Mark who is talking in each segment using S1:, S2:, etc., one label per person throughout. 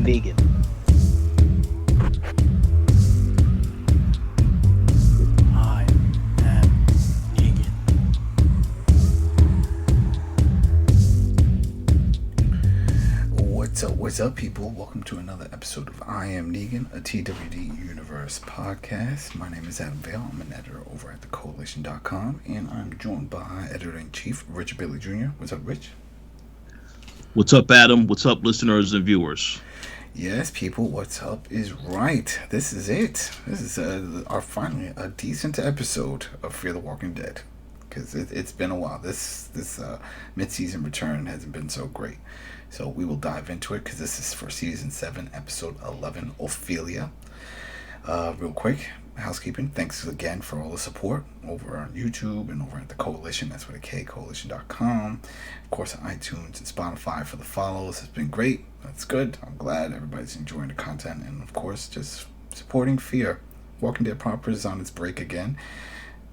S1: Negan.
S2: I am Negan.
S3: What's up, people? Welcome to another episode of I Am Negan, a TWD Universe podcast. My name is Adam Vale. I'm an editor over at the Koalition.com, and I'm joined by Editor-in-Chief Richard Bailey Jr. What's up, Rich?
S4: What's up, Adam? What's up, listeners and viewers?
S3: Yes, people, what's up is right. This is it. This is our finally a decent episode of Fear the Walking Dead, because it's been a while. This mid-season return hasn't been so great. So we will dive into it because this is for Season 7, Episode 11, Ofelia. Real quick, housekeeping. Thanks again for all the support over on YouTube and over at the Koalition. That's with a K, Koalition.com. Of course, iTunes and Spotify for the follows. It's been great. That's good. I'm glad everybody's enjoying the content. And, of course, just supporting Fear. Walking Dead proper is on its break again.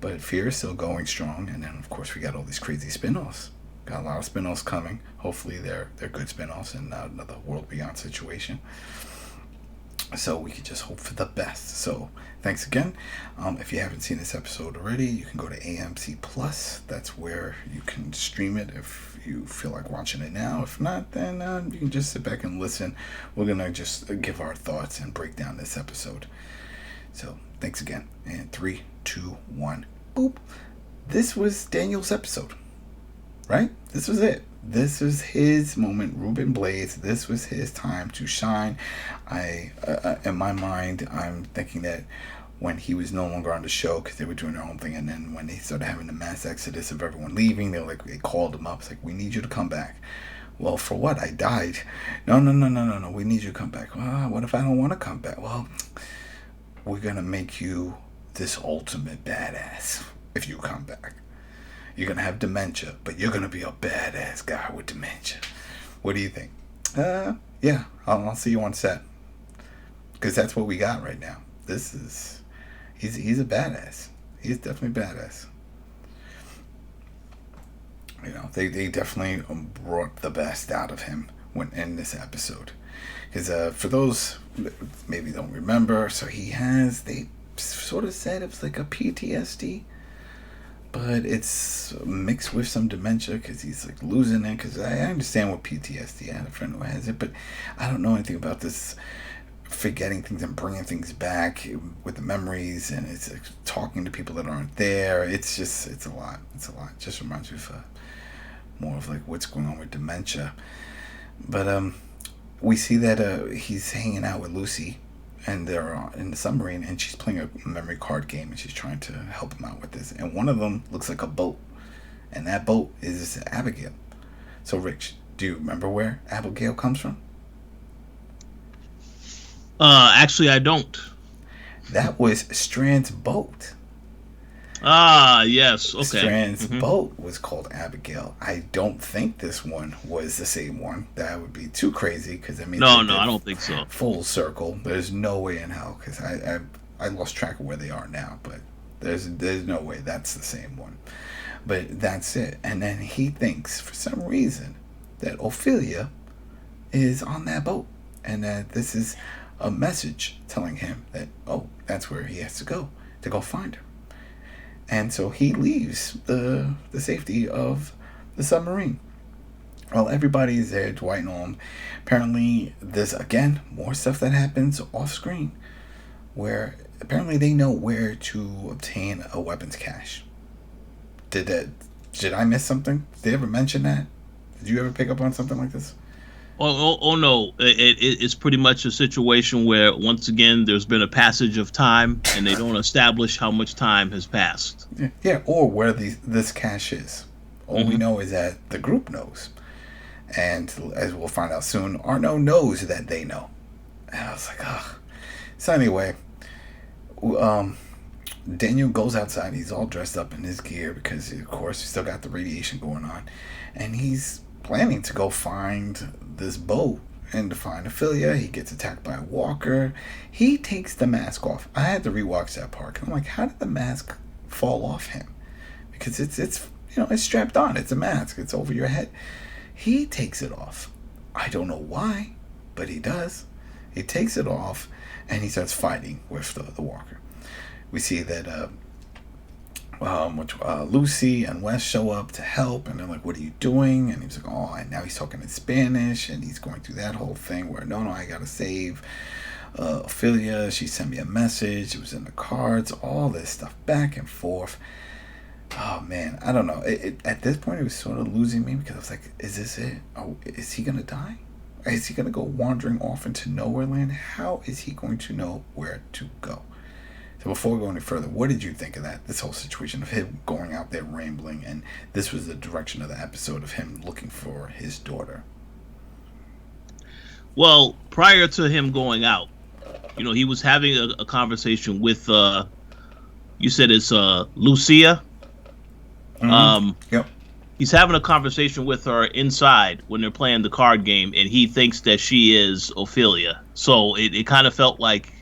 S3: But Fear is still going strong. And then, of course, we got all these crazy spin-offs. Got a lot of spin-offs coming. Hopefully they're good spin-offs and not another World Beyond situation. So we can just hope for the best. So thanks again. If you haven't seen this episode already, you can go to AMC Plus. That's where you can stream it if you feel like watching it now. If not, then you can just sit back and listen. We're going to just give our thoughts and break down this episode. So thanks again. And 3, 2, 1, boop. This was Daniel's episode. Right? This was it. This was his moment, Ruben Blades. This was his time to shine. In my mind, I'm thinking that when he was no longer on the show, because they were doing their own thing, and then when they started having the mass exodus of everyone leaving, they called him up. It's like, we need you to come back. Well, for what? I died. No. We need you to come back. Well, what if I don't want to come back? Well, we're going to make you this ultimate badass if you come back. You're going to have dementia, but you're going to be a badass guy with dementia. What do you think? Yeah, I'll see you on set. Because that's what we got right now. He's a badass. He's definitely badass. You know, they definitely brought the best out of him when in this episode. Because for those maybe don't remember, so they sort of said it was like a PTSD. But it's mixed with some dementia because he's like losing it. Because I understand what PTSD. I had a friend who has it, but I don't know anything about this forgetting things and bringing things back with the memories, and it's like talking to people that aren't there. It's a lot. It's a lot. It just reminds me of more of like what's going on with dementia. But we see that he's hanging out with Lucy. And they're in the submarine, and she's playing a memory card game, and she's trying to help him out with this. And one of them looks like a boat, and that boat is Abigail. So, Rich, do you remember where Abigail comes from?
S4: Actually, I don't.
S3: That was Strand's boat.
S4: Ah, yes. Okay.
S3: Strand's boat was called Abigail. I don't think this one was the same one. That would be too crazy because I mean,
S4: No, I don't think so.
S3: Full circle. There's no way in hell because I lost track of where they are now, but there's no way that's the same one. But that's it. And then he thinks for some reason that Ofelia is on that boat, and that this is a message telling him that that's where he has to go find her. And so he leaves the safety of the submarine. Well, everybody is there, Dwight and all. Apparently, there's, again, more stuff that happens off screen. Where, apparently, they know where to obtain a weapons cache. Did I miss something? Did they ever mention that? Did you ever pick up on something like this?
S4: Oh no. It's pretty much a situation where, once again, there's been a passage of time, and they don't establish how much time has passed.
S3: Yeah, or where this cache is. All we know is that the group knows. And as we'll find out soon, Arno knows that they know. And I was like, ugh. So anyway, Daniel goes outside. He's all dressed up in his gear because, of course, he's still got the radiation going on. And he's planning to go find this boat and to find Ofelia. He gets attacked by a walker. He takes the mask off. I had to rewatch that part. I'm like, how did the mask fall off him? Because it's strapped on. It's a mask. It's over your head. He takes it off. I don't know why, but he does. He takes it off, and he starts fighting with the walker. We see that Lucy and Wes show up to help, and they're like, "What are you doing?" And he's like, "Oh," and now he's talking in Spanish, and he's going through that whole thing where, no, I gotta save Ofelia. She sent me a message. It was in the cards. All this stuff back and forth. Oh man, I don't know. At this point, it was sort of losing me because I was like, "Is this it? Oh, is he gonna die? Is he gonna go wandering off into nowhere land? How is he going to know where to go?" So before we go any further, what did you think of that? This whole situation of him going out there rambling, and this was the direction of the episode of him looking for his daughter.
S4: Well, prior to him going out, he was having a conversation with you said it's Lucia.
S3: Yep.
S4: He's having a conversation with her inside when they're playing the card game, and he thinks that she is Ofelia. So it kind of felt like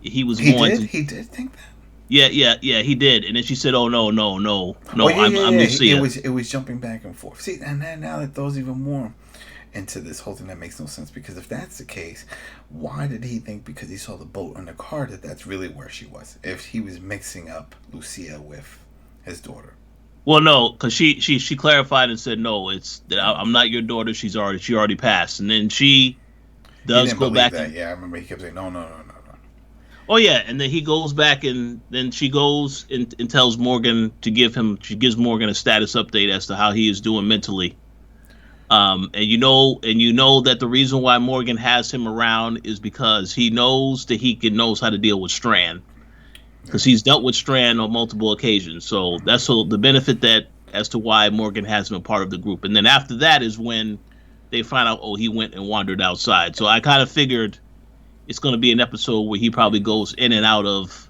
S4: he
S3: did think that.
S4: Yeah, he did. And then she said, "Oh no, I'm Lucia."
S3: It was jumping back and forth. See, and then now that throws even more into this whole thing that makes no sense, because if that's the case, why did he think because he saw the boat on the card that's really where she was? If he was mixing up Lucia with his daughter.
S4: Well, no, because she clarified and said, "No, it's that I'm not your daughter. She already passed." And then she does go back.
S3: Yeah, I remember he kept saying, "No."
S4: Oh yeah, and then he goes back, and then she goes and tells Morgan she gives Morgan a status update as to how he is doing mentally. And you know that the reason why Morgan has him around is because he knows that knows how to deal with Strand, because he's dealt with Strand on multiple occasions. So that's the benefit that as to why Morgan has him a part of the group. And then after that is when they find out, he went and wandered outside. So I kind of figured it's going to be an episode where he probably goes in and out of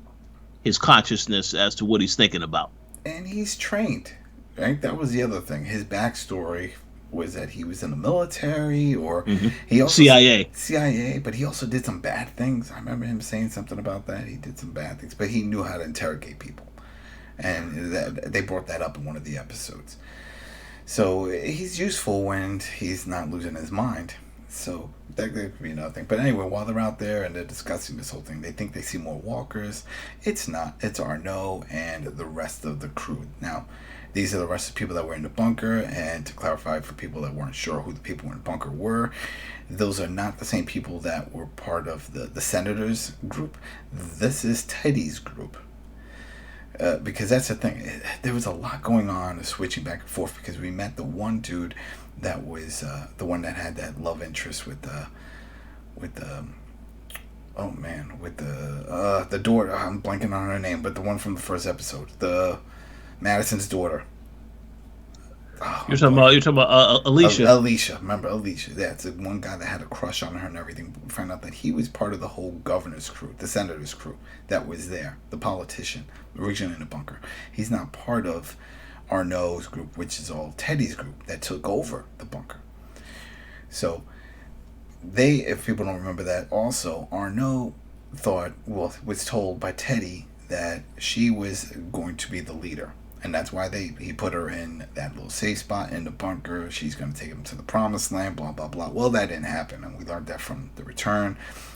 S4: his consciousness as to what he's thinking about.
S3: And he's trained, right? That was the other thing. His backstory was that he was in the military, or he also CIA, but he also did some bad things. I remember him saying something about that. He did some bad things, but he knew how to interrogate people, and they brought that up in one of the episodes. So he's useful when he's not losing his mind. So that could be another thing. But anyway, while they're out there and they're discussing this whole thing, they think they see more walkers. It's not. It's Arnaud and the rest of the crew. Now, these are the rest of the people that were in the bunker. And to clarify for people that weren't sure who the people in the bunker were, those are not the same people that were part of the Senators group. This is Teddy's group. Because that's the thing. There was a lot going on, switching back and forth, because we met the one dude that was the one that had that love interest with the daughter. I'm blanking on her name, but the one from the first episode, the Madison's daughter. Oh,
S4: you're talking about Alicia.
S3: Alicia, remember Alicia? That's the one guy that had a crush on her and everything. We found out that he was part of the whole governor's crew, the senator's crew that was there, the politician, originally in the bunker. He's not part of Arnaud's group, which is all Teddy's group that took over the bunker. So if people don't remember that, also Arnaud was told by Teddy that she was going to be the leader. And that's why he put her in that little safe spot in the bunker. She's going to take him to the promised land, blah, blah, blah. Well, that didn't happen. And we learned that from The Return,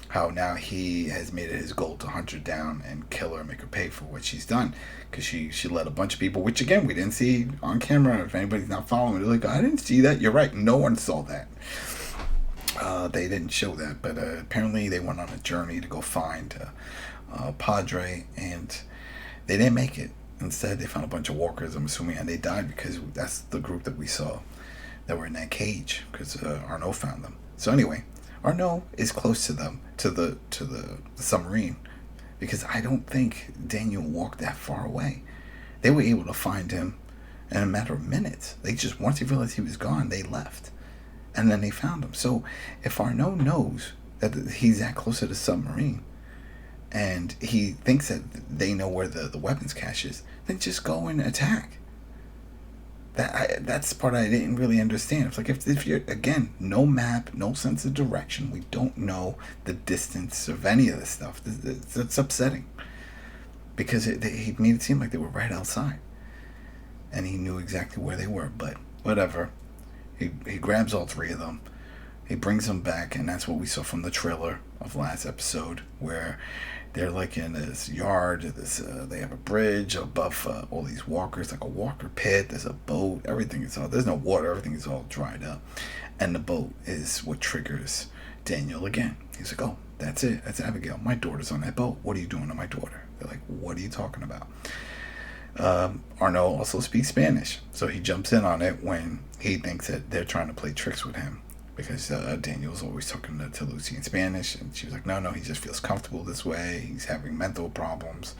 S3: how now he has made it his goal to hunt her down and kill her and make her pay for what she's done. Because she led a bunch of people, which, again, we didn't see on camera. If anybody's not following, they're like, I didn't see that. You're right. No one saw that. They didn't show that. But apparently they went on a journey to go find Padre, and they didn't make it. Instead, they found a bunch of walkers, I'm assuming, and they died because that's the group that we saw that were in that cage, because Arnaud found them. So anyway, Arnaud is close to them, to the submarine, because I don't think Daniel walked that far away. They were able to find him in a matter of minutes. They just, once they realized he was gone, they left. And then they found him. So if Arnaud knows that he's that close to the submarine, and he thinks that they know where the weapons cache is, then just go and attack. That's the part I didn't really understand. It's like, if you're, again, no map, no sense of direction, we don't know the distance of any of this stuff. It's upsetting. Because he made it seem like they were right outside. And he knew exactly where they were, but whatever. He grabs all three of them. He brings them back, and that's what we saw from the trailer of last episode, where they're like in this yard. They have a bridge above all these walkers, like a walker pit. There's a boat. Everything is all. There's no water. Everything is all dried up, and the boat is what triggers Daniel again. He's like, "Oh, that's it. That's Abigail. My daughter's on that boat. What are you doing to my daughter?" They're like, "What are you talking about?" Arno also speaks Spanish, so he jumps in on it when he thinks that they're trying to play tricks with him, because Daniel's always talking to Lucy in Spanish, and she was like, no, he just feels comfortable this way. He's having mental problems.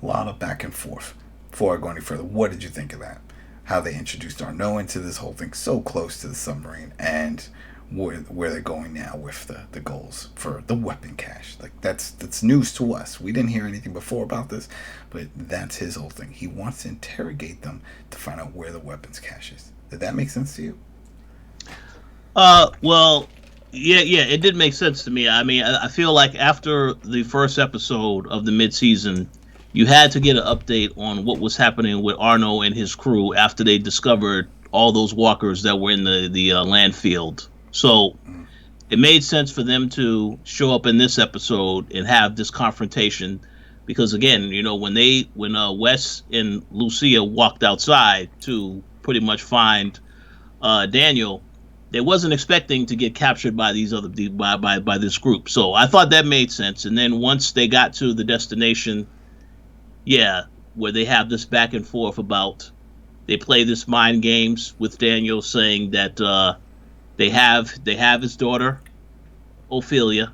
S3: A lot of back and forth. Before I go any further, what did you think of that? How they introduced Arno into this whole thing so close to the submarine, and where they're going now with the goals for the weapon cache. Like, that's news to us. We didn't hear anything before about this, but that's his whole thing. He wants to interrogate them to find out where the weapons cache is. Did that make sense to you?
S4: Well, yeah, it did make sense to me. I mean, I feel like after the first episode of the mid-season, you had to get an update on what was happening with Arno and his crew after they discovered all those walkers that were in the landfill. So it made sense for them to show up in this episode and have this confrontation, because again, when Wes and Lucia walked outside to pretty much find Daniel, they wasn't expecting to get captured by these other by this group. So I thought that made sense. And then once they got to the destination, where they have this back and forth about, they play this mind games with Daniel, saying that they have his daughter Ofelia,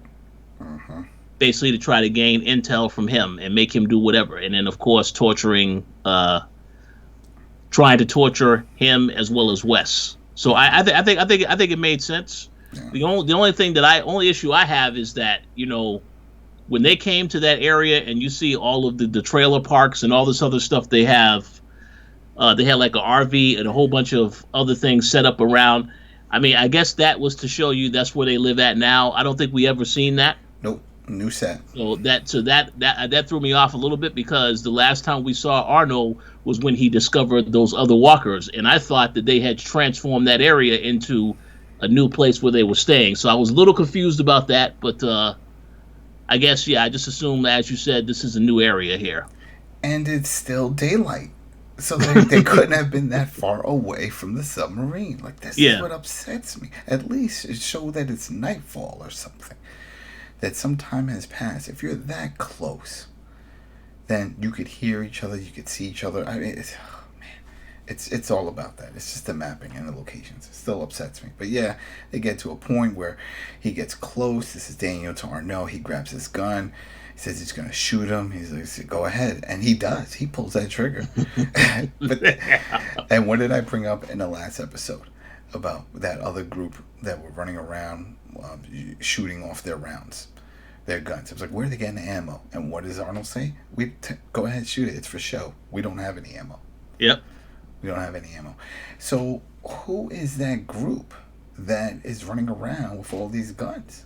S4: basically to try to gain intel from him and make him do whatever. And then of course trying to torture him as well as Wes. So I think it made sense. Yeah. The only issue I have is that, when they came to that area and you see all of the trailer parks and all this other stuff they have, they had like an RV and a whole bunch of other things set up around. I mean, I guess that was to show you that's where they live at now. I don't think we ever seen that.
S3: Nope, new set.
S4: So that threw me off a little bit, because the last time we saw Arno was when he discovered those other walkers, and I thought that they had transformed that area into a new place where they were staying. So I was a little confused about that, but I guess I just assumed, as you said, this is a new area here.
S3: And it's still daylight. So they couldn't have been that far away from the submarine. Like, this is what upsets me. At least it showed that it's nightfall or something. That some time has passed. If you're that close, then you could hear each other, you could see each other. I mean, it's all about that. It's just the mapping and the locations. It still upsets me. But yeah, they get to a point where he gets close. This is Daniel to Arno. He grabs his gun. He says he's going to shoot him. He's like, go ahead. And he does. He pulls that trigger. And what did I bring up in the last episode about that other group that were running around shooting off their rounds, their guns? I was like, where are they getting the ammo? And what does Arnold say? Go ahead and shoot it. It's for show. We don't have any ammo.
S4: Yep.
S3: We don't have any ammo. So who is that group that is running around with all these guns?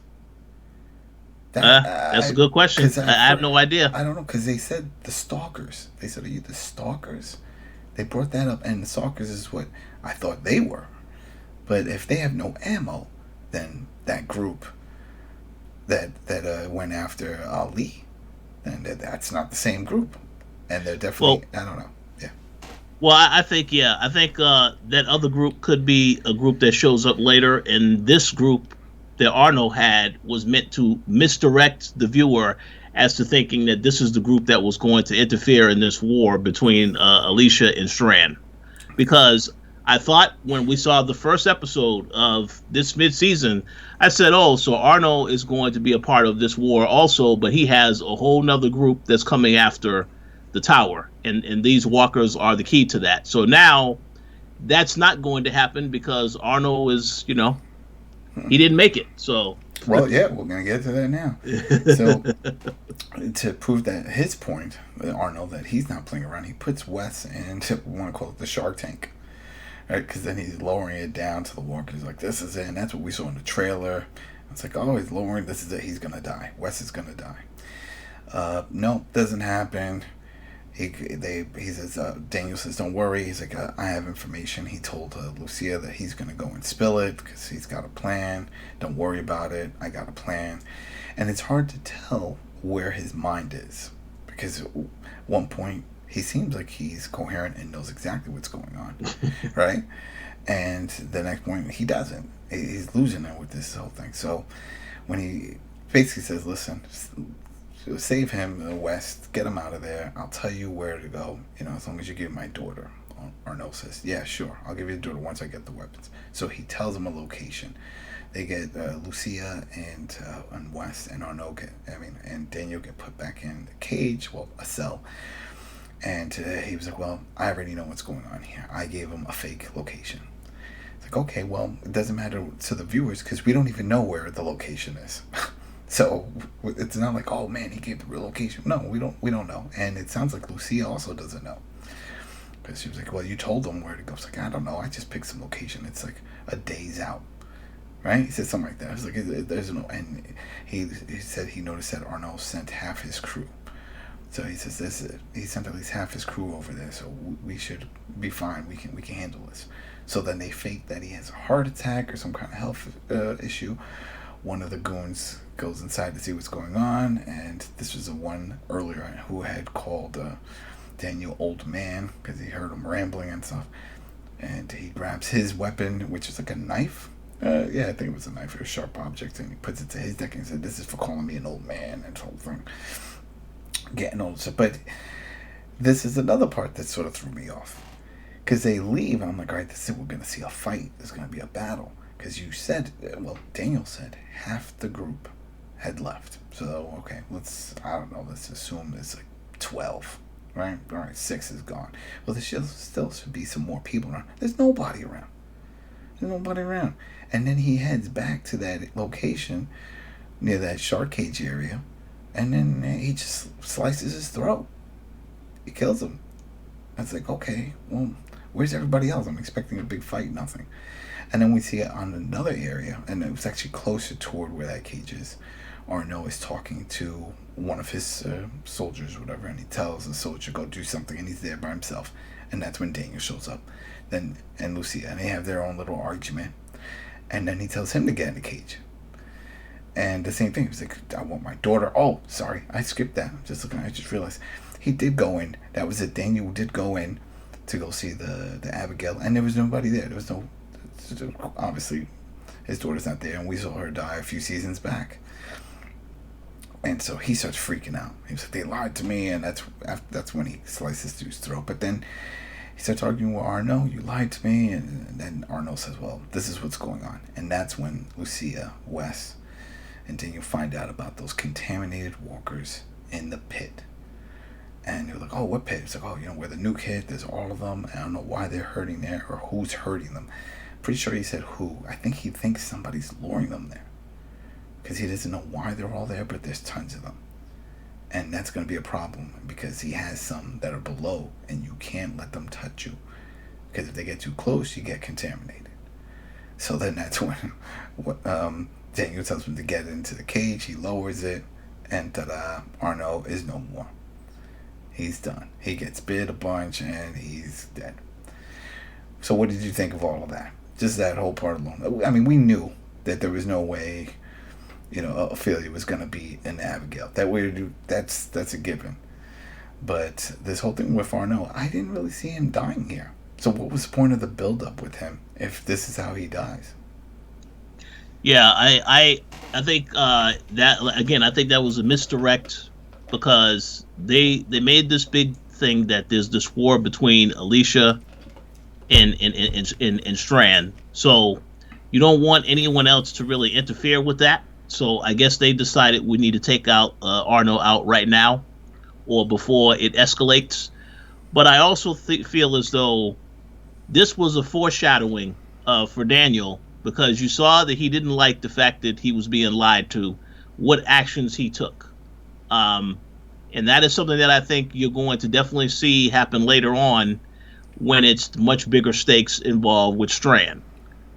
S4: That's a good question. I have no idea.
S3: I don't know, because they said the stalkers. They said, are you the stalkers? They brought that up, and the stalkers is what I thought they were. But if they have no ammo, then that group that went after Ali, then that's not the same group. And they're definitely, I don't know. Yeah.
S4: Well, I think that other group could be a group that shows up later, and this group that Arno had was meant to misdirect the viewer as to thinking that this is the group that was going to interfere in this war between Alicia and Strand. Because I thought when we saw the first episode of this mid-season, I said, so Arno is going to be a part of this war also, but he has a whole nother group that's coming after the tower. And these walkers are the key to that. So now that's not going to happen, because Arno is, he didn't make it. So
S3: well, yeah, we're gonna get to that now. So to prove that his point, Arnold, that he's not playing around, he puts Wes in, we want to call it the Shark Tank, right? Because then he's lowering it down to the walkers, like, this is it. And that's what we saw in the trailer. It's like, he's lowering, this is it. He's gonna die. Wes is gonna die. No, doesn't happen. he says, Daniel says, don't worry. He's like, I have information. He told Lucia that he's going to go and spill it because he's got a plan. Don't worry about it. I got a plan. And it's hard to tell where his mind is, because at one point he seems like he's coherent and knows exactly what's going on, right? And the next point he doesn't. He's losing it with this whole thing. So when he basically says, listen, save him, West, get him out of there. I'll tell you where to go, as long as you give my daughter. Arnaud says, yeah, sure, I'll give you the daughter once I get the weapons. So he tells him a location. They get Lucia and West and Arnaud and Daniel get put back in the cage, a cell. And he was like, well, I already know what's going on here. I gave him a fake location. It's like, okay, well, it doesn't matter to the viewers because we don't even know where the location is. So it's not like, oh man, he gave the real location. No, we don't know. And it sounds like Lucia also doesn't know, because she was like, well, you told them where to go. It's like, I don't know, I just picked some location. It's like a day's out, right? He said something like that. I was like, there's no. And he said he noticed that Arnaud sent half his crew. So he says he sent at least half his crew over there, so we should be fine. We can handle this. So then they fake that he has a heart attack or some kind of health issue. One of the goons goes inside to see what's going on, and this was the one earlier who had called Daniel old man because he heard him rambling and stuff. And he grabs his weapon, which is like a knife. I think it was a knife or a sharp object, and he puts it to his deck and said, "This is for calling me an old man," and the whole thing. Getting old. So, but this is another part that sort of threw me off, because they leave, and I'm like, all right, this is it. We're going to see a fight. There's going to be a battle. Because Daniel said half the group had left. So, okay, let's assume there's like 12, right? All right, 6 is gone. Well, there still should be some more people around. There's nobody around. And then he heads back to that location near that shark cage area, and then he just slices his throat. He kills him. I was like, okay, well, where's everybody else? I'm expecting a big fight, nothing. And then we see it on another area, and it was actually closer toward where that cage is. Arnaud is talking to one of his soldiers or whatever, and he tells the soldier, go do something, and he's there by himself. And that's when Daniel shows up, and Lucia, and they have their own little argument. And then he tells him to get in the cage. And the same thing, he was like, I want my daughter. Oh, sorry, I skipped that. I just realized. He did go in. That was it. Daniel did go in to go see the Abigail, and there was nobody there. There was no... Obviously, his daughter's not there, and we saw her die a few seasons back. And so he starts freaking out. He was like, they lied to me, and that's when he slices through his throat. But then he starts arguing with Arnaud, you lied to me, and then Arnaud says, well, this is what's going on. And that's when Lucia, Wes, and Daniel find out about those contaminated walkers in the pit. And they were like, oh, what pit? It's like, oh, where the nuke hit, there's all of them. I don't know why they're hurting there or who's hurting them. Pretty sure he said who. I think he thinks somebody's luring them there, because he doesn't know why they're all there, but there's tons of them. And that's going to be a problem, because he has some that are below, and you can't let them touch you, because if they get too close, you get contaminated. So then that's when Daniel tells him to get into the cage. He lowers it, and ta-da, Arnaud is no more. He's done. He gets bit a bunch, and he's dead. So what did you think of all of that? Just that whole part alone. I mean, we knew that there was no way, Ofelia was going to be an Abigail. That's a given. But this whole thing with Arnaud, I didn't really see him dying here. So what was the point of the build-up with him if this is how he dies?
S4: Yeah, I think that, again, I think that was a misdirect, because they made this big thing that there's this war between Alicia and Strand. So you don't want anyone else to really interfere with that. So I guess they decided we need to take out Arnaud out right now, or before it escalates. But I also feel as though this was a foreshadowing for Daniel, because you saw that he didn't like the fact that he was being lied to, what actions he took. And that is something that I think you're going to definitely see happen later on, when it's much bigger stakes involved with Strand.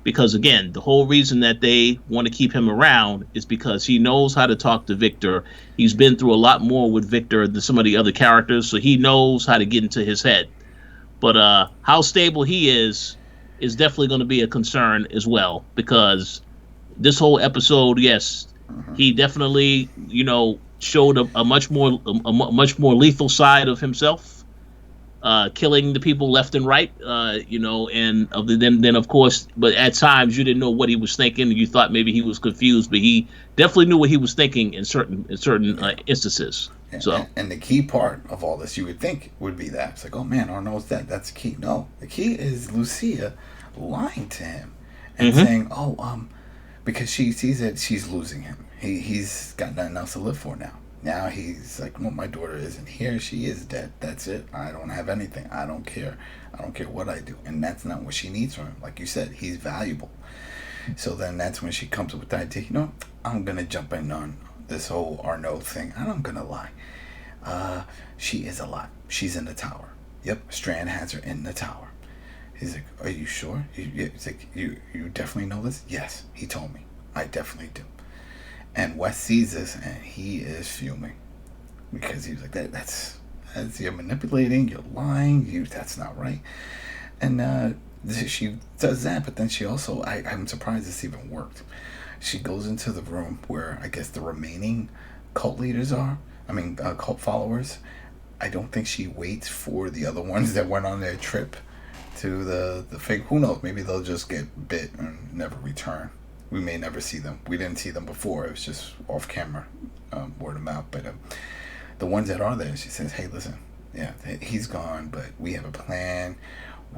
S4: because again, the whole reason that they want to keep him around is because he knows how to talk to Victor. He's been through a lot more with Victor than some of the other characters, so he knows how to get into his head. But how stable he is definitely going to be a concern as well, because this whole episode, yes, he definitely, showed a much more much more lethal side of himself, killing the people left and right, and then of course, but at times you didn't know what he was thinking. You thought maybe he was confused, but he definitely knew what he was thinking in certain instances. So,
S3: and the key part of all this, you would think, would be that it's like, oh man, Arnold's dead. That's the key. No, the key is Lucia lying to him and saying, because she sees that she's losing him. He's got nothing else to live for now. Now he's like, well, my daughter isn't here. She is dead. That's it. I don't have anything. I don't care. I don't care what I do. And that's not what she needs from him. Like you said, he's valuable. So then that's when she comes up with the idea, I'm going to jump in on this whole Arnaud thing. I'm going to lie. She is alive. She's in the tower. Yep, Strand has her in the tower. He's like, are you sure? He's like, you definitely know this? Yes, he told me. I definitely do. And Wes sees this and he is fuming. Because he was like, that's you're manipulating, you're lying, that's not right. And she does that, but then she also, I'm surprised this even worked. She goes into the room where I guess the remaining cult leaders are. Cult followers. I don't think she waits for the other ones that went on their trip to the fake. Who knows? Maybe they'll just get bit and never return. We may never see them. We didn't see them before. It was just off camera, word of mouth. But the ones that are there, she says, hey, listen, yeah, he's gone, but we have a plan.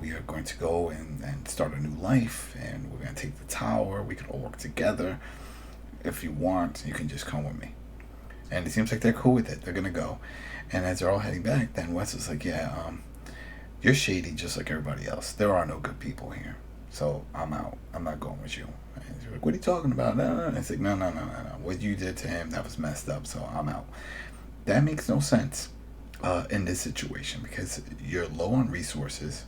S3: We are going to go and start a new life, and we're going to take the tower. We can all work together. If you want, you can just come with me. And it seems like they're cool with it. They're going to go. And as they're all heading back, then Wes is like, yeah, you're shady just like everybody else. There are no good people here. So I'm out. I'm not going with you. And she's like, what are you talking about? No. And it's like, no. What you did to him, that was messed up, so I'm out. That makes no sense in this situation because you're low on resources.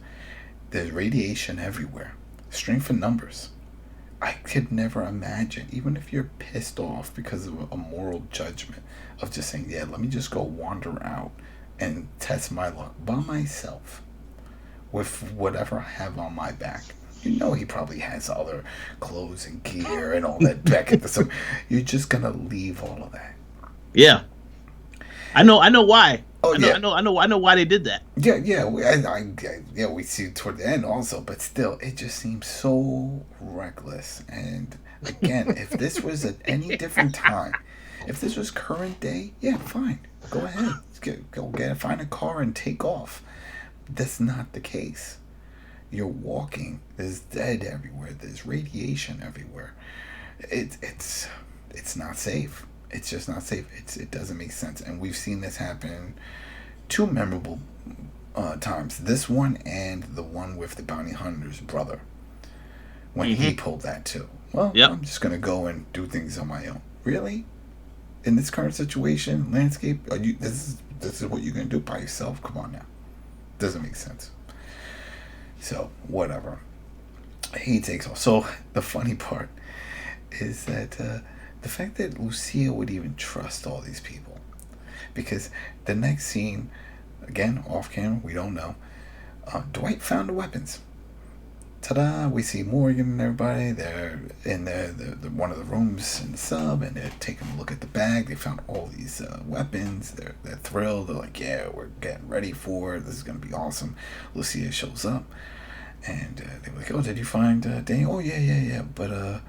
S3: There's radiation everywhere. Strength in numbers. I could never imagine, even if you're pissed off because of a moral judgment, of just saying, yeah, let me just go wander out and test my luck by myself with whatever I have on my back. He probably has other clothes and gear and all that back at the summer. You're just gonna leave all of that.
S4: Yeah, I know why.
S3: Oh,
S4: I know why they did that.
S3: Yeah. We see toward the end also, but still, it just seems so reckless. And again, if this was at any different time, if this was current day, yeah, fine, go ahead, find a car and take off. That's not the case. You're walking. There's dead everywhere. There's radiation everywhere. It's not safe. It's just not safe. It doesn't make sense. And we've seen this happen two memorable times. This one and the one with the bounty hunter's brother. When he pulled that too. Well, yep. I'm just going to go and do things on my own. Really? In this current situation, landscape, this is what you're going to do by yourself? Come on now. Doesn't make sense. So, whatever. He takes off. So, the funny part is that the fact that Lucia would even trust all these people. Because the next scene, again, off camera, we don't know, Dwight found the weapons. Ta-da! We see Morgan and everybody. They're in the one of the rooms in the sub, and they're taking a look at the bag. They found all these weapons. They're thrilled. They're like, yeah, we're getting ready for it. This is going to be awesome. Lucia shows up, and they were like, oh, did you find Daniel? Oh, yeah. But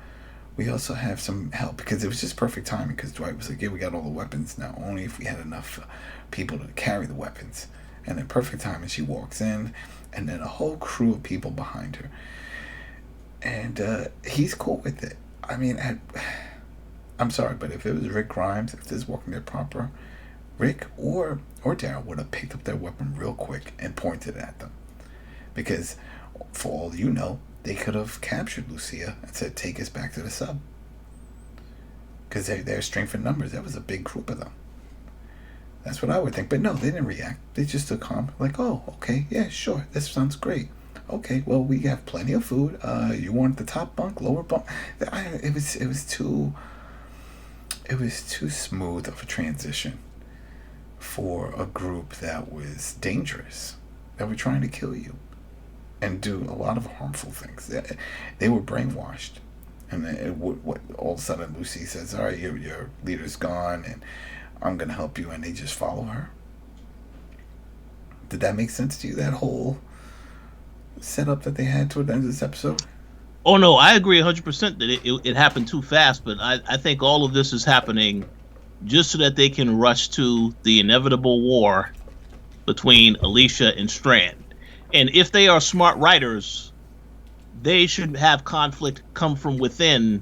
S3: we also have some help, because it was just perfect timing, because Dwight was like, yeah, we got all the weapons. Now, only if we had enough people to carry the weapons. And then perfect timing, she walks in, and then a whole crew of people behind her. And he's cool with it. I mean, I'm sorry, but if it was Rick Grimes, if this was Walking Dead proper, Rick or Daryl would have picked up their weapon real quick and pointed at them. Because, for all you know, they could have captured Lucia and said, take us back to the sub. Because they're strength in numbers. That was a big group of them. That's what I would think. But no, they didn't react. They just took calm. Like, oh, okay, yeah, sure. This sounds great. Okay, well, we have plenty of food. You want the top bunk, lower bunk? It was too smooth of a transition for a group that was dangerous, that were trying to kill you and do a lot of harmful things. They were brainwashed. And then all of a sudden Lucy says, all right, your leader's gone and I'm going to help you. And they just follow her. Did that make sense to you, that whole setup that they had toward the end of this episode?
S4: Oh no, I agree 100% that it happened too fast. But I think all of this is happening just so that they can rush to the inevitable war between Alicia and Strand. And if they are smart writers, they should have conflict come from within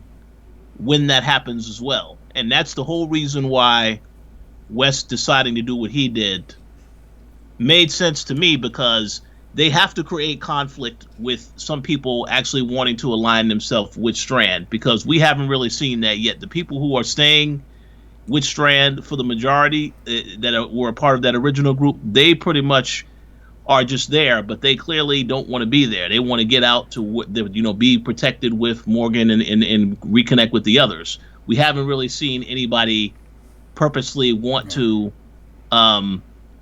S4: when that happens as well. And that's the whole reason why Wes deciding to do what he did made sense to me, because they have to create conflict with some people actually wanting to align themselves with Strand, because we haven't really seen that yet. The people who are staying with Strand for the majority were a part of that original group, they pretty much are just there, but they clearly don't want to be there. They want to get out to be protected with Morgan and reconnect with the others. We haven't really seen anybody purposely want to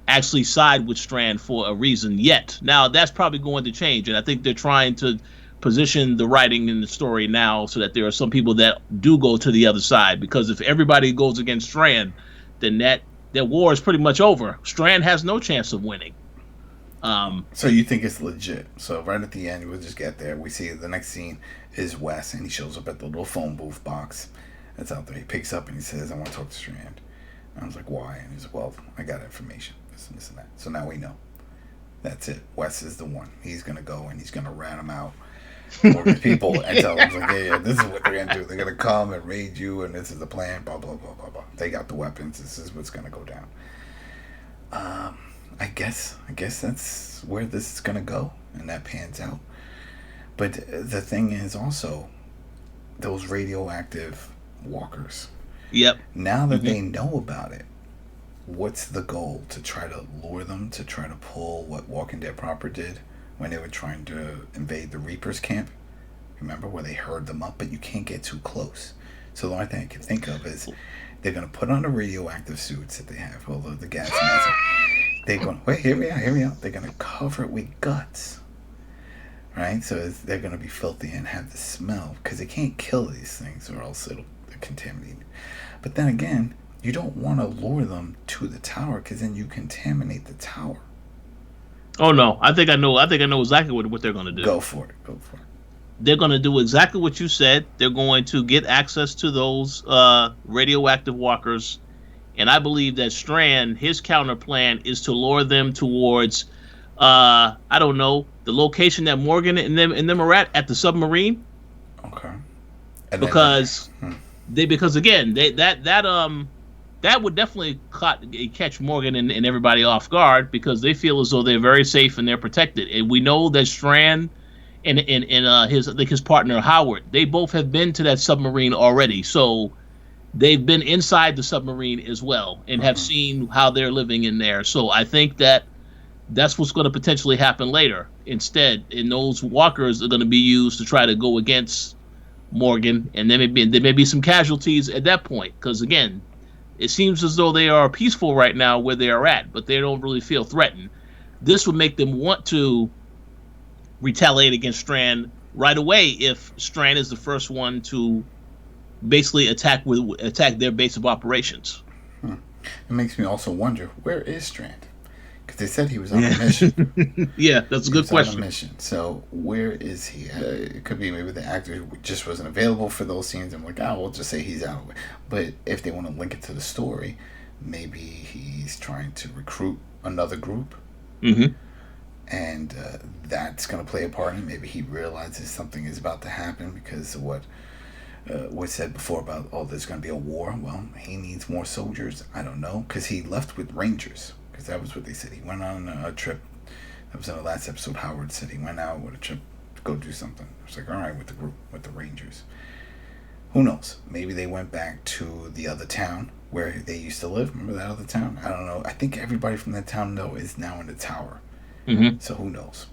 S4: actually side with Strand for a reason yet. Now that's probably going to change, and I think they're trying to position the writing in the story now so that there are some people that do go to the other side, because if everybody goes against Strand, then that war is pretty much over. Strand has no chance of winning.
S3: So you think it's legit? So right at the end, we'll just get there. We see the next scene is Wes, and he shows up at the little phone booth box that's out there. He picks up and he says, "I want to talk to Strand." And I was like, "Why?" And he's like, "Well, I got information. This and that." So now we know. That's it. Wes is the one. He's gonna go and he's gonna rat him out, Morgan's people, and tell them like, "Yeah, this is what they're gonna do. They're gonna come and raid you, and this is the plan." Blah blah blah blah blah. They got the weapons. This is what's gonna go down. I guess that's where this is gonna go, and that pans out. But the thing is also those radioactive walkers.
S4: Yep.
S3: Now that they know about it, what's the goal? To try to lure them to try to pull what Walking Dead proper did when they were trying to invade the Reapers camp? Remember where they herd them up, but you can't get too close. So the only thing I can think of is they're gonna put on the radioactive suits that they have, all of the gas masks. They're going, wait, hear me out. They're going to cover it with guts. Right? So they're going to be filthy and have the smell, because they can't kill these things or else it'll contaminate. But then again, you don't want to lure them to the tower, because then you contaminate the tower.
S4: Oh no, I think I know exactly what they're going to do.
S3: Go for it.
S4: They're going to do exactly what you said. They're going to get access to those radioactive walkers. And I believe that Strand, his counter plan is to lure them towards, I don't know, the location that Morgan and them are at the submarine.
S3: Okay.
S4: Because again, that would definitely catch Morgan and everybody off guard, because they feel as though they're very safe and they're protected. And we know that Strand and his partner Howard, they both have been to that submarine already. So they've been inside the submarine as well and have seen how they're living in there. So I think that's what's going to potentially happen later. Instead, and those walkers are going to be used to try to go against Morgan, and there may be some casualties at that point. Because again, it seems as though they are peaceful right now where they are at, but they don't really feel threatened. This would make them want to retaliate against Strand right away if Strand is the first one to basically attack their base of operations.
S3: It makes me also wonder, where is Strand? Because they said he was on a mission.
S4: Yeah, that's a good question.
S3: On a mission. So where is he? It could be maybe the actor just wasn't available for those scenes. I'm like, we'll just say he's out. But if they want to link it to the story, maybe he's trying to recruit another group.
S4: Mm-hmm.
S3: And that's going to play a part in it. Maybe he realizes something is about to happen because of what was said before about, there's going to be a war. Well, he needs more soldiers. I don't know, because he left with Rangers, because that was what they said. He went on a trip. That was in the last episode. Howard said he went out with a trip to go do something. I was like, all right, with the group, with the Rangers. Who knows? Maybe they went back to the other town where they used to live. Remember that other town? I don't know. I think everybody from that town, though, is now in the tower.
S4: Mm-hmm.
S3: So who knows?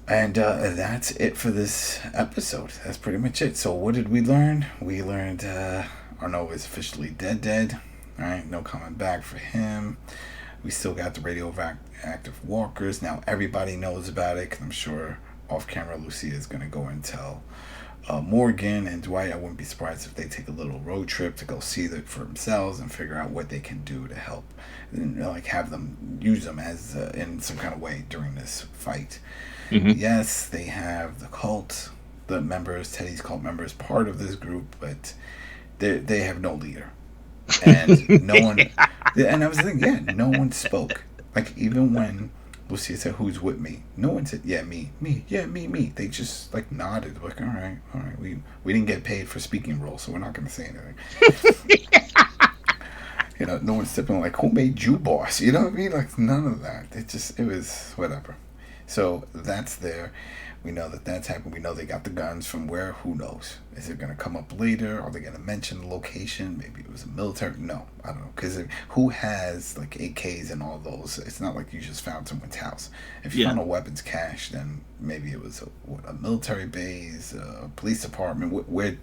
S3: And that's it for this episode. That's pretty much it. So what did we learn? We learned Arno is officially dead. All right, no coming back for him. We still got the radioactive walkers. Now everybody knows about it, because I'm sure off camera Lucia is going to go and tell Morgan and Dwight. I wouldn't be surprised if they take a little road trip to go see it for themselves and figure out what they can do to help, and like have them use them as in some kind of way during this fight. Yes, they have the cult, the members, Teddy's cult members, part of this group, but they have no leader, and no one. And I was thinking, no one spoke. Like even when Lucia said, "Who's with me?" No one said, "Yeah, me, yeah, me." They just like nodded, like, "All right." We didn't get paid for speaking roles, so we're not going to say anything. No one stepping like, "Who made you boss?" You know what I mean? Like none of that. It was whatever. So that's there. We know that that's happened. We know they got the guns from where? Who knows? Is it going to come up later? Are they going to mention the location? Maybe it was a military. No, I don't know. Because who has like AKs and all those? It's not like you just found someone's house. If you found a weapons cache, then maybe it was a military base, a police department. Where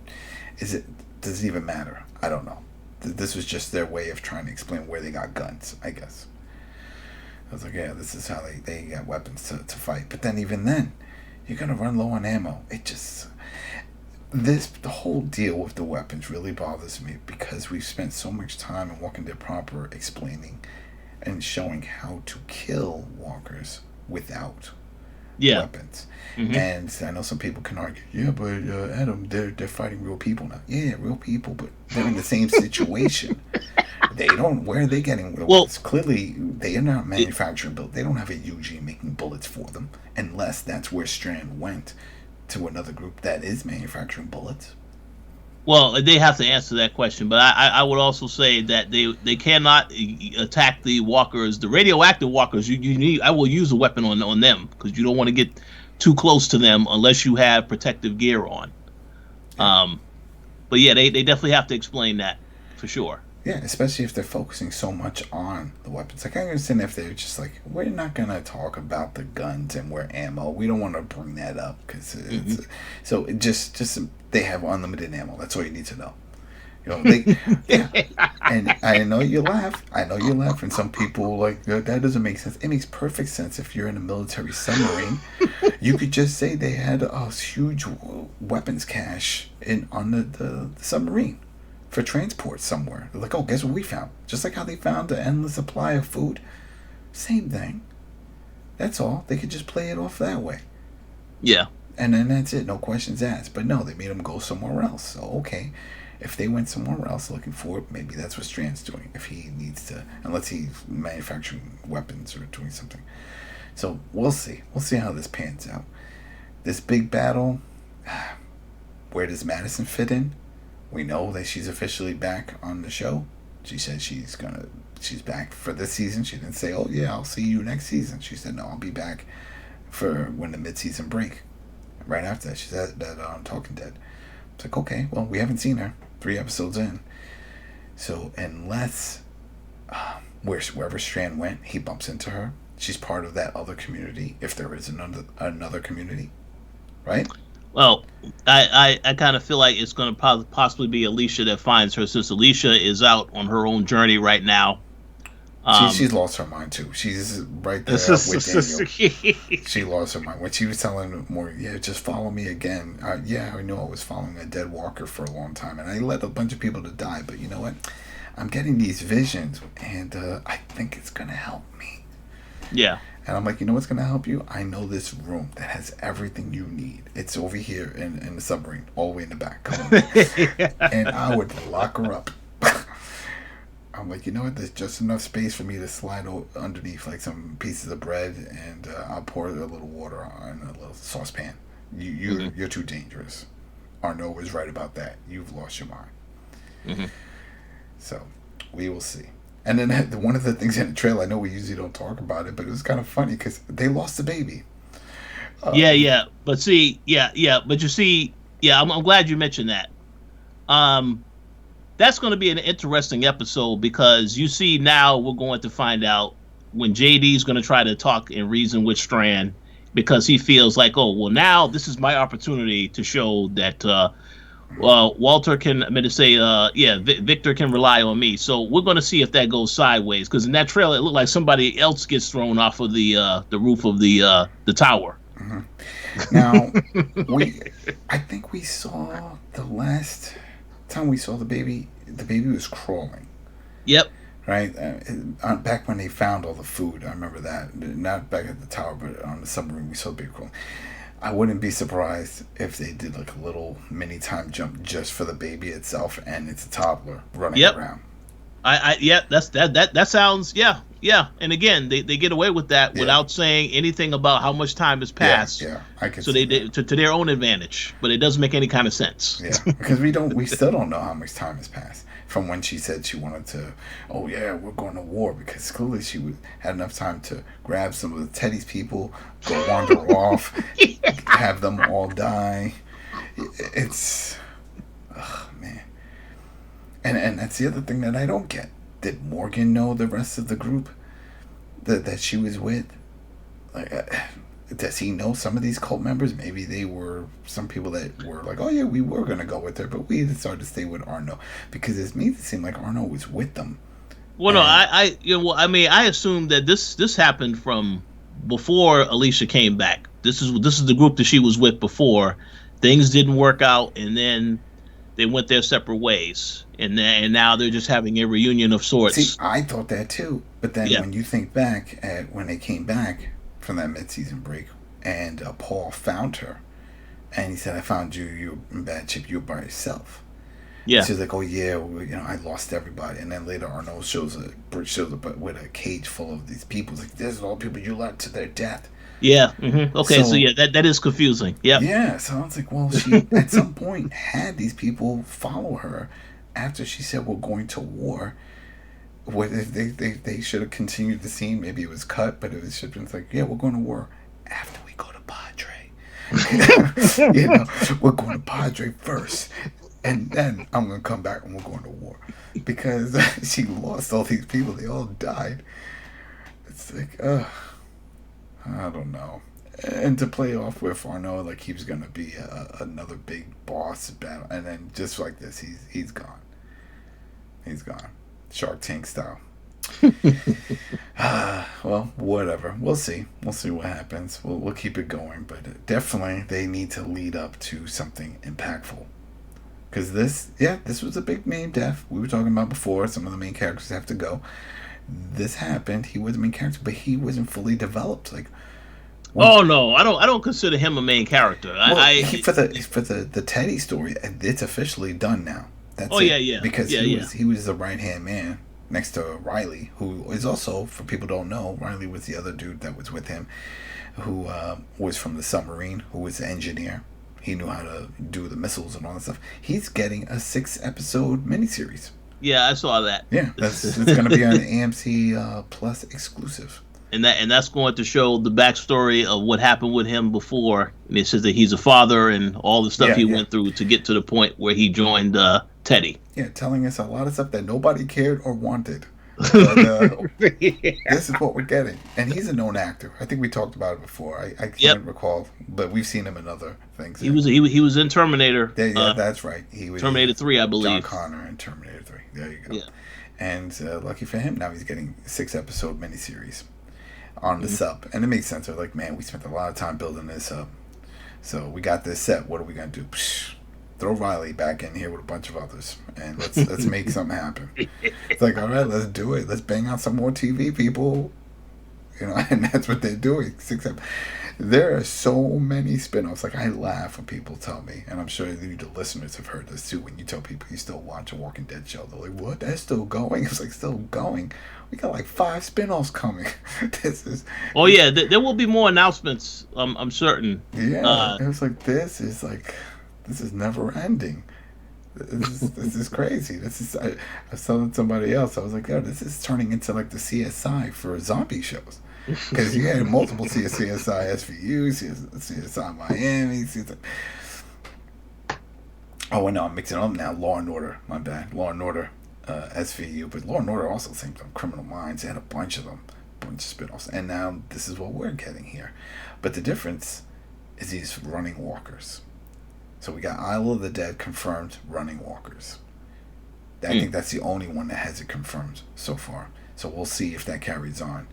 S3: is it? Does it even matter? I don't know. This was just their way of trying to explain where they got guns, I guess. I was like, yeah, this is how they got weapons to fight. But then even then, you're going to run low on ammo. The whole deal with the weapons really bothers me, because we've spent so much time in Walking Dead proper explaining and showing how to kill walkers without weapons. And I know some people can argue, yeah, but Adam, they're fighting real people now. Yeah, real people, but they're in the same situation. Where are they getting bullets? Clearly, they are not manufacturing bullets. They don't have a Eugene making bullets for them, unless that's where Strand went, to another group that is manufacturing bullets.
S4: Well, they have to answer that question, but I would also say that they cannot attack the walkers, the radioactive walkers. I will use a weapon on them, because you don't want to get too close to them unless you have protective gear on. But yeah, they definitely have to explain that for sure.
S3: Yeah, especially if they're focusing so much on the weapons. Like, I understand if they're just like, we're not going to talk about the guns and where ammo. We don't want to bring that up, because it's... So, just they have unlimited ammo. That's all you need to know. And I know you laugh. And some people like, that doesn't make sense. It makes perfect sense if you're in a military submarine. You could just say they had a huge weapons cache on the submarine for transport somewhere. They're like, oh, guess what we found? Just like how they found an endless supply of food. Same thing. That's all. They could just play it off that way.
S4: Yeah.
S3: And then that's it. No questions asked. But no, they made them go somewhere else. So, okay. If they went somewhere else looking for it, maybe that's what Strand's doing. If he needs to, unless he's manufacturing weapons or doing something. So, we'll see. We'll see how this pans out. This big battle, where does Madison fit in? We know that she's officially back on the show. She said she's back for this season. She didn't say, oh yeah, I'll see you next season. She said, no, I'll be back for when the mid-season break. Right after that, she said that on Talking Dead. It's like, okay, well, we haven't seen her 3 episodes in. So unless wherever Strand went, he bumps into her, she's part of that other community, if there is another community, right?
S4: Well, I kind of feel like it's going to possibly be Alicia that finds her, since Alicia is out on her own journey right now.
S3: She's lost her mind too. She's right there with Daniel. She lost her mind when she was telling Morgan, "Yeah, just follow me again." I knew I was following a dead walker for a long time, and I led a bunch of people to die. But you know what? I'm getting these visions, and I think it's gonna help me.
S4: Yeah.
S3: And I'm like, you know what's going to help you? I know this room that has everything you need. It's over here in the submarine, all the way in the back. Come on. And I would lock her up. I'm like, you know what? There's just enough space for me to slide underneath like some pieces of bread, and I'll pour a little water on a little saucepan. You're too dangerous. Arno was right about that. You've lost your mind. So we will see. And then one of the things in the trailer, I know we usually don't talk about it, but it was kind of funny because they lost the baby.
S4: But you see, I'm glad you mentioned that. That's going to be an interesting episode, because you see, now we're going to find out when JD's going to try to talk and reason with Strand, because he feels like, oh, well, now this is my opportunity to show that Walter can, I mean, to say, Victor can rely on me. So we're going to see if that goes sideways, because in that trailer, it looked like somebody else gets thrown off of the roof of the tower.
S3: Mm-hmm. Now, I think we saw the last time we saw the baby was crawling.
S4: Yep.
S3: Right? Back when they found all the food, I remember that. Not back at the tower, but on the submarine, we saw the baby crawling. I wouldn't be surprised if they did like a little mini time jump just for the baby itself, and it's a toddler running around.
S4: That sounds and again they get away with that without saying anything about how much time has passed.
S3: I can.
S4: So they to their own advantage, but it doesn't make any kind of sense.
S3: Yeah, because we still don't know how much time has passed from when she said she wanted to. Oh yeah, we're going to war, because clearly she had enough time to grab some of the Teddy's people, go wander off, have them all die. It's, oh man. And that's the other thing that I don't get. Did Morgan know the rest of the group that she was with? Like, does he know some of these cult members? Maybe they were some people that were like, oh yeah, we were going to go with her, but we decided to stay with Arno. Because it made it seem like Arno was with them.
S4: Well, no, I assume that this happened from before Alicia came back. This is the group that she was with before. Things didn't work out, and then they went their separate ways, and now they're just having a reunion of sorts.
S3: See, I thought that too, but then when you think back at when they came back from that mid-season break, and Paul found her, and he said, "I found you. You're in bad shape. You're by yourself." Yeah. She's like, "Oh yeah, I lost everybody." And then later, Arnold shows up with a cage full of these people. It's like, "There's all people you led to their death."
S4: Yeah. Mm-hmm. Okay. So that is confusing. Yeah.
S3: Yeah. So I was like, well, she at some point had these people follow her after she said we're going to war. What if they should have continued the scene? Maybe it was cut, but it was should have been like, yeah, we're going to war after we go to Padre. We're going to Padre first, and then I'm gonna come back and we're going to war, because she lost all these people. They all died. It's like, I don't know. And to play off with Arno, like he was going to be another big boss battle. And then just like this, he's gone. He's gone. Shark Tank style. Well, whatever. We'll see. We'll see what happens. We'll keep it going. But definitely they need to lead up to something impactful. Because this was a big name death. We were talking about before. Some of the main characters have to go. This happened. He was the main character, but he wasn't fully developed. Like,
S4: oh no, I don't consider him a main character.
S3: For the Teddy story, it's officially done now. That's because he was the right hand man next to Riley, who is also, for people who don't know, Riley was the other dude that was with him, who was from the submarine, who was the engineer. He knew how to do the missiles and all that stuff. He's getting a 6-episode miniseries.
S4: Yeah, I saw that.
S3: Yeah, it's going to be an AMC Plus exclusive.
S4: And that's going to show the backstory of what happened with him before. And it says that he's a father and all the stuff he went through to get to the point where he joined Teddy.
S3: Yeah, telling us a lot of stuff that nobody cared or wanted. But, this is what we're getting. And he's a known actor. I think we talked about it before. I can't recall, but we've seen him in other things.
S4: He was in Terminator.
S3: Yeah, that's right. He was
S4: Terminator 3, I believe.
S3: John Connor in Terminator 3. There you go. Yeah. And lucky for him, now he's getting a 6-episode miniseries on the sub. And it makes sense. They're like, man, we spent a lot of time building this up. So we got this set. What are we going to do? Psh, throw Riley back in here with a bunch of others. And let's make something happen. It's like, all right, let's do it. Let's bang out some more TV people. And that's what they're doing. There are so many spin-offs. Like, I laugh when people tell me, and I'm sure you, the listeners, have heard this too, when you tell people you still watch a Walking Dead show. They're like, what? That's still going? It's like, still going? We got like 5 spin-offs coming.
S4: There will be more announcements, I'm certain.
S3: Yeah, it was like, this is never ending. This is crazy. I was telling somebody else, I was like, this is turning into like the CSI for zombie shows. Because you had multiple CSI SVU, CSI Miami, CSI... Oh, no, I'm mixing up now. Law and Order, my bad. Law and Order SVU. But Law and Order also seems like Criminal Minds. They had a bunch of them. bunch of spin-offs. And now this is what we're getting here. But the difference is these running walkers. So we got Isle of the Dead confirmed running walkers. I think that's the only one that has it confirmed so far. So we'll see if that carries on,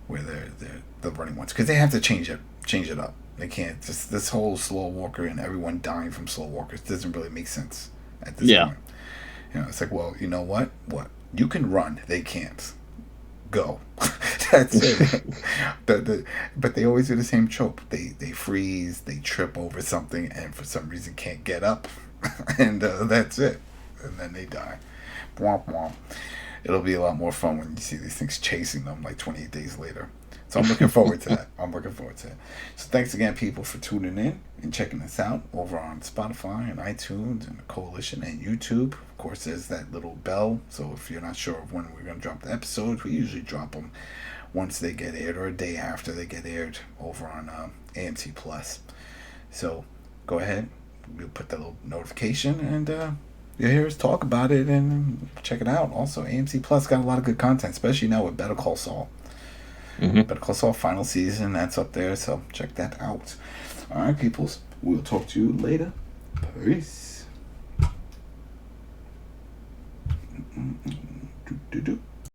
S3: where they're the running ones, because they have to change it up. They can't just this whole slow walker and everyone dying from slow walkers doesn't really make sense at this point. You know, it's like, well, you know what? What you can run, they can't. Go. That's it. But they always do the same trope. They freeze, they trip over something, and for some reason can't get up, and that's it. And then they die. Womp womp. It'll be a lot more fun when you see these things chasing them like 28 days later. So I'm looking forward to that. So thanks again, people, for tuning in and checking us out over on Spotify and iTunes and Koalition and YouTube. Of course, there's that little bell. So if you're not sure of when we're going to drop the episodes, we usually drop them once they get aired or a day after they get aired over on AMC Plus. So go ahead. We'll put that little notification and you'll hear us talk about it and check it out. Also, AMC Plus got a lot of good content, especially now with Better Call Saul. Better Call Saul final season, that's up there, so check that out. Alright, peoples, we'll talk to you later. Peace.